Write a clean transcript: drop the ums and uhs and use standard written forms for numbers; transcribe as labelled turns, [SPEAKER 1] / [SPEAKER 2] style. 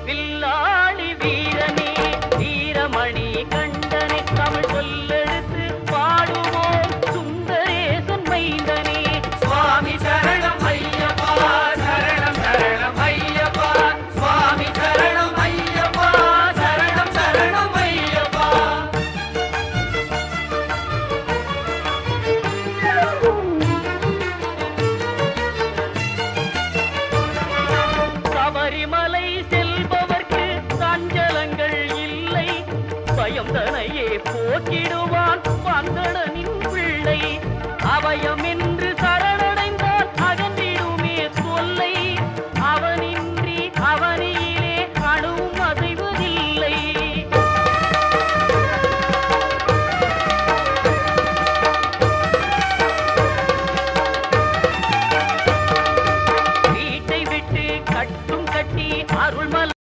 [SPEAKER 1] வில்லாளி வீரனே வீரமணி கண்டனே தமிழ் சொல்லெடுத்து பாடுவோம் சுந்தரேசன் மைந்தனே. சுவாமி சரணம் ஐயப்பா சரணம் சரணம் ஐயப்பா சுவாமி சரணம் ஐயப்பா சரணம் சரணம் ஐயப்பா. சபரிமலை செல்பவர்க்கு சஞ்சலங்கள் இல்லை பயம் தனையே போக்கிடுவான் வந்தடனி